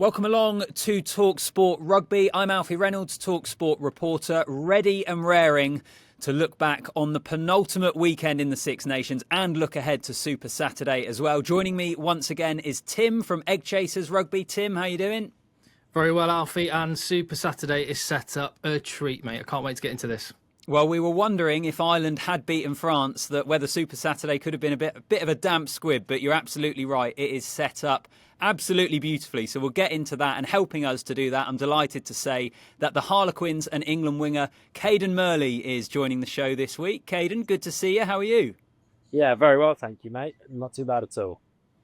Welcome along to talkSPORT Rugby. I'm Alfie Reynolds, talkSPORT reporter, ready and raring to look back on the penultimate weekend in the Six Nations and look ahead to Super Saturday as well. Joining me once again is Tim from Egg Chasers Rugby. Tim, how you doing? Very well, Alfie, and Super Saturday is set up a treat, mate. I can't wait to get into this. Well, we were wondering if Ireland had beaten France, that whether Super Saturday could have been a bit of a damp squib, but you're absolutely right. It is set up absolutely beautifully. So we'll get into that, and helping us to do that, I'm delighted to say that the Harlequins and England winger Cadan Murley is joining the show this week. Cadan, good to see you. How are you? Yeah, very well, thank you, mate. Not too bad at all.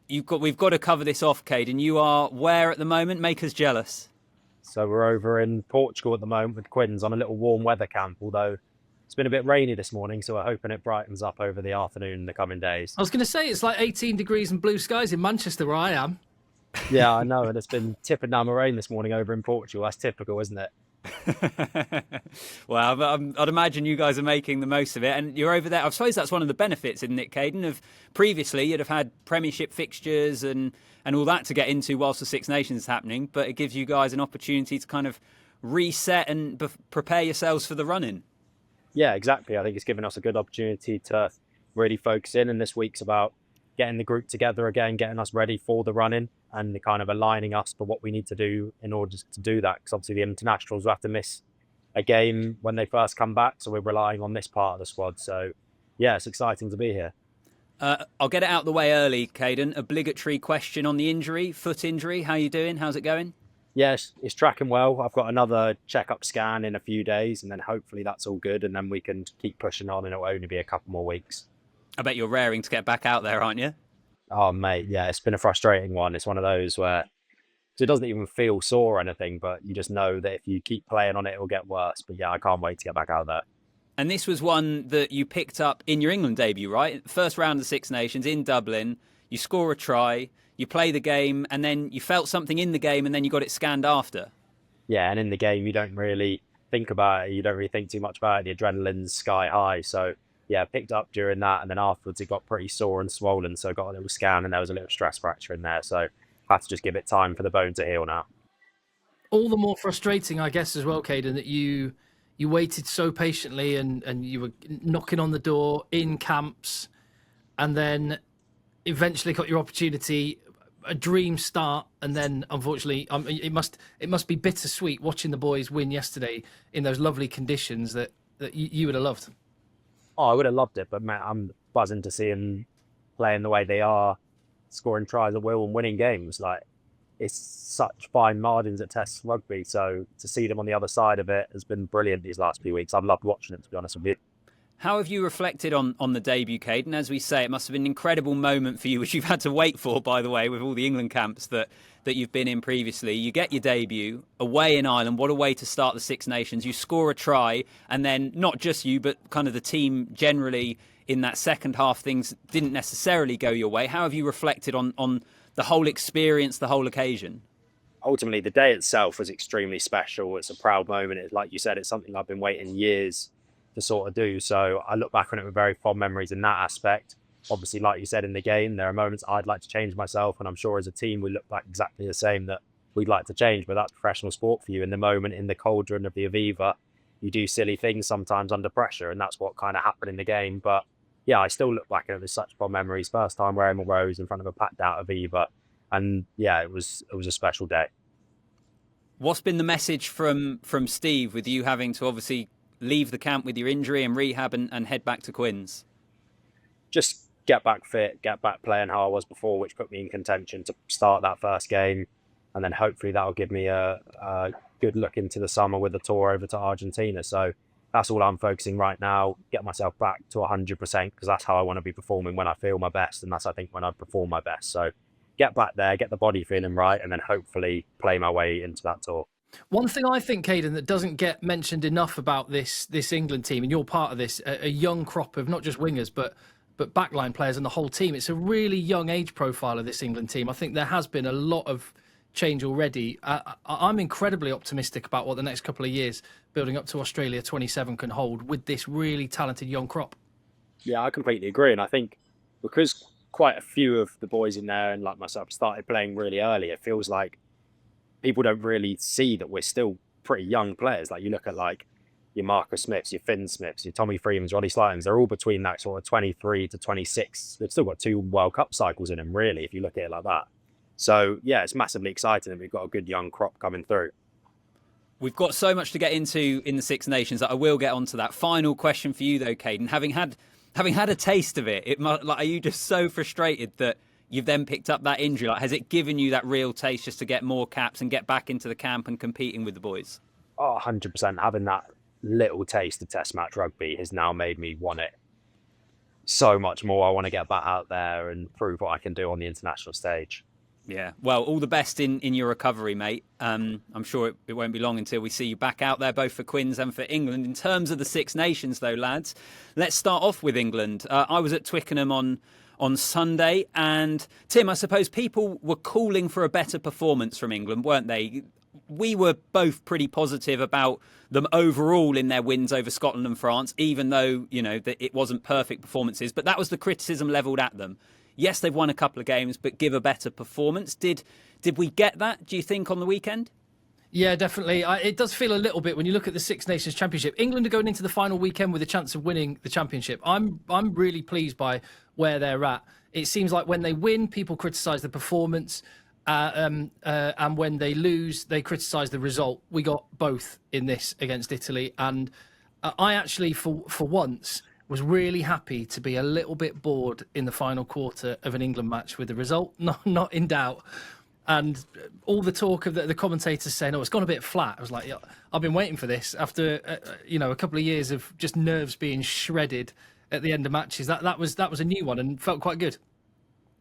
We've got to cover this off, Cadan. You are where at the moment? Make us jealous. So we're over in Portugal at the moment with Quins on a little warm weather camp, although it's been a bit rainy this morning, so we're hoping it brightens up over the afternoon in the coming days. I was going to say, it's like 18 degrees and blue skies in Manchester where I am. Yeah, I know, and it's been tipping down with rain this morning over in Portugal. That's typical, isn't it? Well, I'd imagine you guys are making the most of it, and you're over there. I suppose that's one of the benefits, isn't it, Cadan? Of previously, you'd have had Premiership fixtures and all that to get into whilst the Six Nations is happening, but it gives you guys an opportunity to kind of reset and prepare yourselves for the run-in. Yeah, exactly. I think it's given us a good opportunity to really focus in, and this week's about getting the group together again, getting us ready for the run-in, and kind of aligning us for what we need to do in order to do that. Because obviously the internationals will have to miss a game when they first come back, so we're relying on this part of the squad. So yeah, it's exciting to be here. I'll get it out the way early, Cadan. Obligatory question on the injury, foot injury. How you doing? How's it going? Yes, it's tracking well. I've got another checkup scan in a few days, and then hopefully that's all good, and then we can keep pushing on, and it'll only be a couple more weeks. I bet you're raring to get back out there, aren't you? Oh, mate, yeah, it's been a frustrating one. It's one of those where it doesn't even feel sore or anything, but you just know that if you keep playing on it, it'll get worse. But yeah, I can't wait to get back out there. And this was one that you picked up in your England debut, right? First round of the Six Nations in Dublin. You score a try, you play the game, and then you felt something in the game, and then you got it scanned after. Yeah, and in the game, you don't really think about it. You don't really think too much about it. The adrenaline's sky high. So yeah, picked up during that, and then afterwards it got pretty sore and swollen. So I got a little scan, and there was a little stress fracture in there. So I had to just give it time for the bone to heal now. All the more frustrating, I guess, as well, Cadan, that you waited so patiently and you were knocking on the door in camps, and then eventually got your opportunity, a dream start, and then unfortunately it must be bittersweet watching the boys win yesterday in those lovely conditions that you would have loved. Oh, I would have loved it, but man, I'm buzzing to see them playing the way they are, scoring tries at will and winning games. Like, it's such fine margins at Test rugby, so to see them on the other side of it has been brilliant these last few weeks. I've loved watching it, to be honest with you. How have you reflected on the debut, Cadan? As we say, it must have been an incredible moment for you, which you've had to wait for, by the way, with all the England camps that you've been in previously. You get your debut away in Ireland. What a way to start the Six Nations. You score a try, and then not just you, but kind of the team generally in that second half, things didn't necessarily go your way. How have you reflected on the whole experience, the whole occasion? Ultimately, the day itself was extremely special. It's a proud moment. Like you said, it's something I've been waiting years to sort of do. So I look back on it with very fond memories in that aspect. Obviously, like you said, in the game, there are moments I'd like to change myself, and I'm sure as a team we look back exactly the same that we'd like to change, but that's professional sport for you. In the moment, in the cauldron of the Aviva, you do silly things sometimes under pressure, and that's what kind of happened in the game. But yeah, I still look back at it with such fond memories. First time wearing my rose in front of a packed out Aviva, and yeah, it was a special day. What's been the message from Steve, with you having to obviously leave the camp with your injury and rehab and head back to Quins? Just get back fit, get back playing how I was before, which put me in contention to start that first game. And then hopefully that'll give me a good look into the summer with the tour over to Argentina. So that's all I'm focusing right now, get myself back to 100%, because that's how I want to be performing when I feel my best. And that's, I think, when I perform my best. So get back there, get the body feeling right, and then hopefully play my way into that tour. One thing I think, Cadan, that doesn't get mentioned enough about this England team, and you're part of this, a young crop of not just wingers, but backline players and the whole team. It's a really young age profile of this England team. I think there has been a lot of change already. I'm incredibly optimistic about what the next couple of years building up to Australia 27 can hold with this really talented young crop. Yeah, I completely agree. And I think because quite a few of the boys in there and like myself started playing really early, it feels like people don't really see that we're still pretty young players. Like you look at like your Marcus Smiths, your Finn Smiths, your Tommy Freemans, Roddy Slightons, they're all between that sort of 23 to 26. They've still got 2 World Cup cycles in them, really, if you look at it like that. So, yeah, it's massively exciting that we've got a good young crop coming through. We've got so much to get into in the Six Nations that I will get onto that. Final question for you, though, Caden. Having had a taste of it, are you just so frustrated that you've then picked up that injury? Like, has it given you that real taste just to get more caps and get back into the camp and competing with the boys? Oh, 100%. Having that little taste of Test match rugby has now made me want it so much more. I want to get back out there and prove what I can do on the international stage. Yeah, well, all the best in your recovery, mate. I'm sure it won't be long until we see you back out there, both for Quins and for England. In terms of the Six Nations, though, lads, let's start off with England. I was at Twickenham on Sunday, and Tim, I suppose people were calling for a better performance from England, weren't they? We were both pretty positive about them overall in their wins over Scotland and France, even though, that it wasn't perfect performances. But that was the criticism levelled at them. Yes, they've won a couple of games, but give a better performance. Did we get that, do you think, on the weekend? Yeah, definitely. It does feel a little bit when you look at the Six Nations Championship. England are going into the final weekend with a chance of winning the championship. I'm really pleased by where they're at. It seems like when they win, people criticise the performance. And when they lose, they criticise the result. We got both in this against Italy. And I actually, for once, was really happy to be a little bit bored in the final quarter of an England match with the result not in doubt. And all the talk of the commentators saying, "Oh, it's gone a bit flat." I was like, yeah, I've been waiting for this after a couple of years of just nerves being shredded at the end of matches. That was a new one and felt quite good.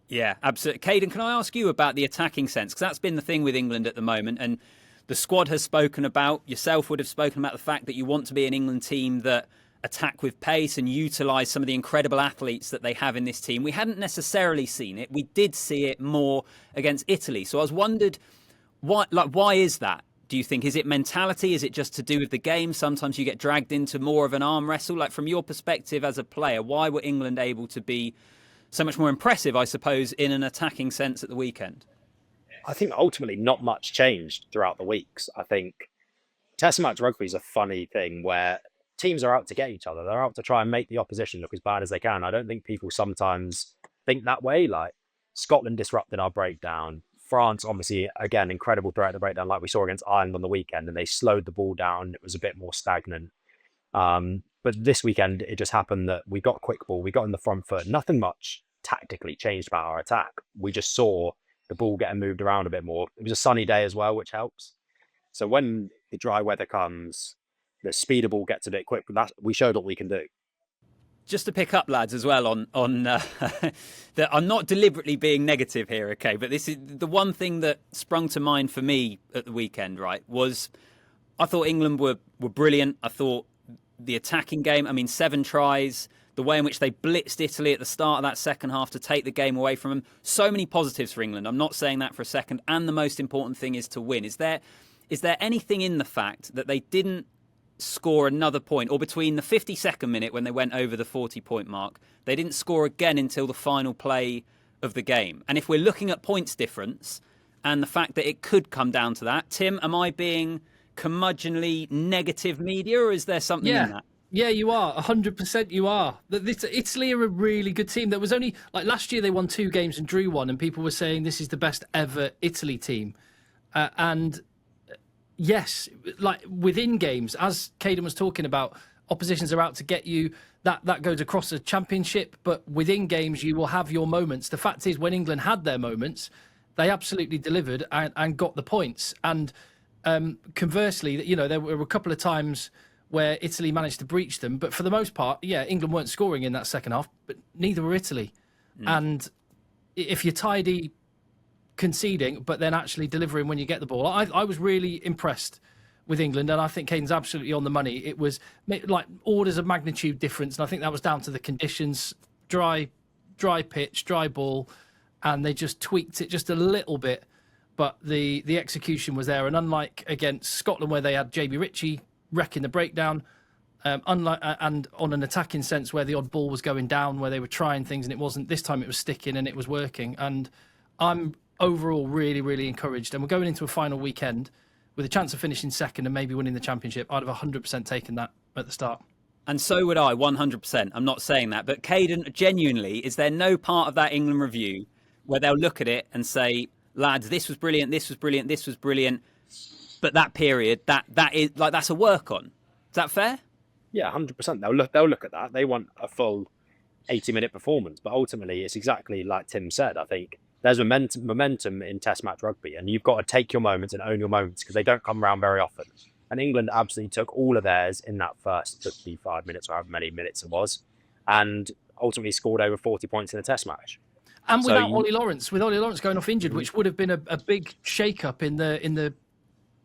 Yeah, absolutely. Caden, can I ask you about the attacking sense? Because that's been the thing with England at the moment. And the squad has spoken about, yourself would have spoken about the fact that you want to be an England team that attack with pace and utilise some of the incredible athletes that they have in this team. We hadn't necessarily seen it. We did see it more against Italy. So I was wondered, why is that? Do you think, is it mentality? Is it just to do with the game? Sometimes you get dragged into more of an arm wrestle. Like, from your perspective as a player, why were England able to be so much more impressive, I suppose, in an attacking sense at the weekend? I think ultimately not much changed throughout the weeks. I think Test match rugby is a funny thing where teams are out to get each other. They're out to try and make the opposition look as bad as they can. I don't think people sometimes think that way. Like, Scotland disrupted our breakdown. France, obviously, again, incredible throughout the breakdown, like we saw against Ireland on the weekend, and they slowed the ball down. It was a bit more stagnant. But this weekend, it just happened that we got quick ball, we got in the front foot. Nothing much tactically changed about our attack. We just saw the ball getting moved around a bit more. It was a sunny day as well, which helps. So when the dry weather comes, the speed of ball gets a bit quick. We showed what we can do. Just to pick up, lads, as well on that, I'm not deliberately being negative here, okay? But this is the one thing that sprung to mind for me at the weekend, right? Was I thought England were brilliant. I thought the attacking game, 7 tries, the way in which they blitzed Italy at the start of that second half to take the game away from them. So many positives for England. I'm not saying that for a second. And the most important thing is to win. Is there anything in the fact that they didn't score another point, or between the 52nd minute when they went over the 40-point mark, they didn't score again until the final play of the game? And if we're looking at points difference and the fact that it could come down to that, Tim, am I being curmudgeonly negative media, or is there something in that? Yeah, you are. 100% you are. Italy are a really good team. There was only, last year they won 2 games and drew 1, and people were saying this is the best ever Italy team. And yes, within games, as Caden was talking about, oppositions are out to get you. That goes across a championship, but within games you will have your moments. The fact is, when England had their moments, they absolutely delivered and got the points. And conversely, there were a couple of times where Italy managed to breach them, but for the most part, England weren't scoring in that second half, but neither were Italy. And if you're tidy conceding, but then actually delivering when you get the ball, I was really impressed with England, and I think Caden's absolutely on the money. It was like orders of magnitude difference, and I think that was down to the conditions, dry pitch, dry ball, and they just tweaked it just a little bit, but the execution was there. And unlike against Scotland, where they had JB Ritchie wrecking the breakdown, and on an attacking sense where the odd ball was going down, where they were trying things and it wasn't, this time it was sticking and it was working. And I'm overall really, really encouraged. And we're going into a final weekend with a chance of finishing second and maybe winning the championship. I'd have 100% taken that at the start. And so would I, 100%. I'm not saying that. But Caden, genuinely, is there no part of that England review where they'll look at it and say, lads, this was brilliant, this was brilliant, this was brilliant, but that period, that is like, that's a work on. Is that fair? Yeah, 100%. They'll look at that. They want a full 80-minute performance, but ultimately it's exactly like Tim said. I think there's momentum in Test match rugby, and you've got to take your moments and own your moments because they don't come around very often. And England absolutely took all of theirs in that first 55 minutes, or however many minutes it was, and ultimately scored over 40 points in the Test match. And without Ollie Lawrence, with Ollie Lawrence going off injured, which would have been a big shake-up in the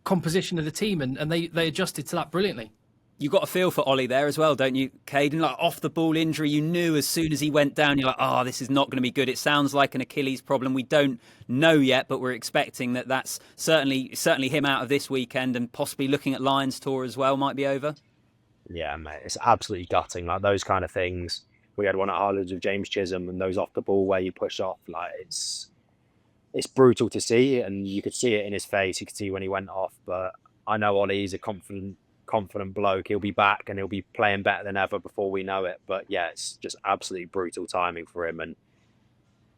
composition of the team, and they adjusted to that brilliantly. You got a feel for Ollie there as well, don't you, Caden? Like off the ball injury, you knew as soon as he went down, you're like, oh, this is not going to be good. It sounds like an Achilles problem. We don't know yet, but we're expecting that's certainly him out of this weekend, and possibly looking at Lions tour as well might be over. Yeah, mate, it's absolutely gutting. Like those kind of things. We had one at Harlands with James Chisholm, and those off the ball where you push off, like it's brutal to see, and you could see it in his face. You could see when he went off. But I know Ollie's a confident bloke. He'll be back and he'll be playing better than ever before we know it. But yeah, it's just absolutely brutal timing for him. And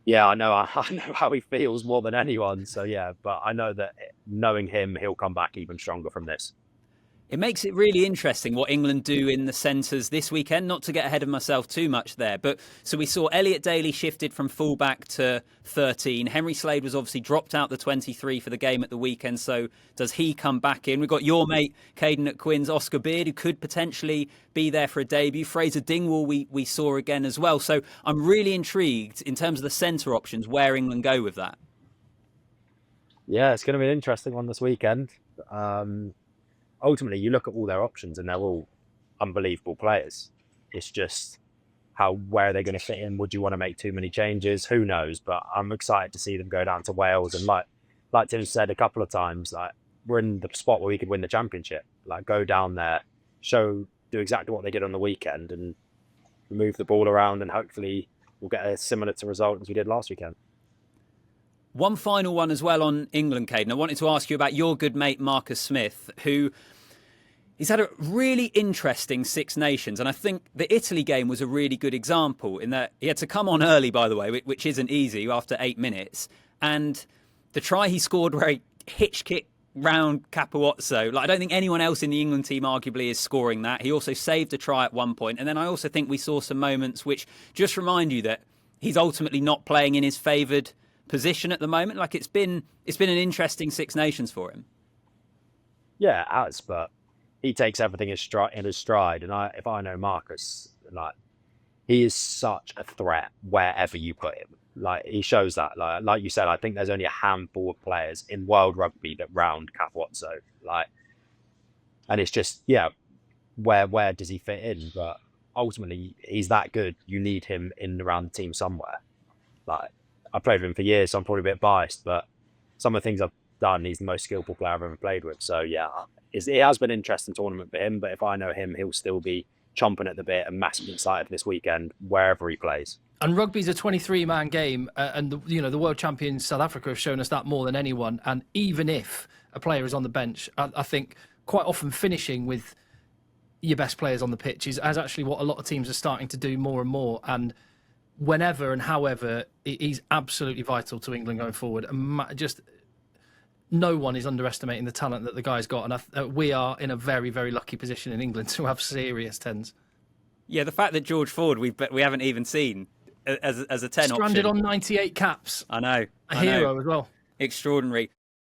yeah, I know how he feels more than anyone. So yeah, but I know that knowing him, he'll come back even stronger from this. It makes it really interesting what England do in the centres this weekend. Not to get ahead of myself too much there, but so we saw Elliot Daly shifted from fullback to 13. Henry Slade was obviously dropped out the 23 for the game at the weekend. So does he come back in? We've got your mate Caden at Quins, Oscar Beard, who could potentially be there for a debut. Fraser Dingwall we saw again as well. So I'm really intrigued in terms of the centre options where England go with that. Yeah, it's going to be an interesting one this weekend. Ultimately, you look at all their options and they're all unbelievable players. It's just where are they going to fit in? Would you want to make too many changes? Who knows? But I'm excited to see them go down to Wales. And like Tim said a couple of times, like we're in the spot where we could win the championship. Like go down there, do exactly what they did on the weekend and move the ball around, and hopefully we'll get a similar result as we did last weekend. One final one as well on England, Caden. I wanted to ask you about your good mate Marcus Smith, who he's had a really interesting Six Nations. And I think the Italy game was a really good example in that he had to come on early, by the way, which isn't easy after 8 minutes. And the try he scored where he hitch kicked round Capuozzo, like I don't think anyone else in the England team arguably is scoring that. He also saved a try at one point. And then I also think we saw some moments which just remind you that he's ultimately not playing in his favoured position at the moment. Like it's been an interesting Six Nations for him. Yeah, it has, but he takes everything in his stride. And if I know Marcus, like he is such a threat wherever you put him. Like he shows that. Like you said, I think there's only a handful of players in world rugby that round Capuozzo. Like, and it's just where does he fit in? But ultimately, he's that good. You need him in and around the team somewhere. Like I played with him for years, so I'm probably a bit biased, but some of the things I've done, he's the most skillful player I've ever played with. So yeah, it has been an interesting tournament for him, but if I know him, he'll still be chomping at the bit and massively excited this weekend, wherever he plays. And rugby's a 23-man game, and the world champions South Africa have shown us that more than anyone. And even if a player is on the bench, I think quite often finishing with your best players on the pitch is actually what a lot of teams are starting to do more and more. And whenever and however, he's absolutely vital to England going forward. And just no one is underestimating the talent that the guy's got. And we are in a very, very lucky position in England to have serious tens. Yeah, the fact that George Ford we haven't even seen as a 10 Stranded option. on 98 caps. I know. A hero as well. Extraordinary.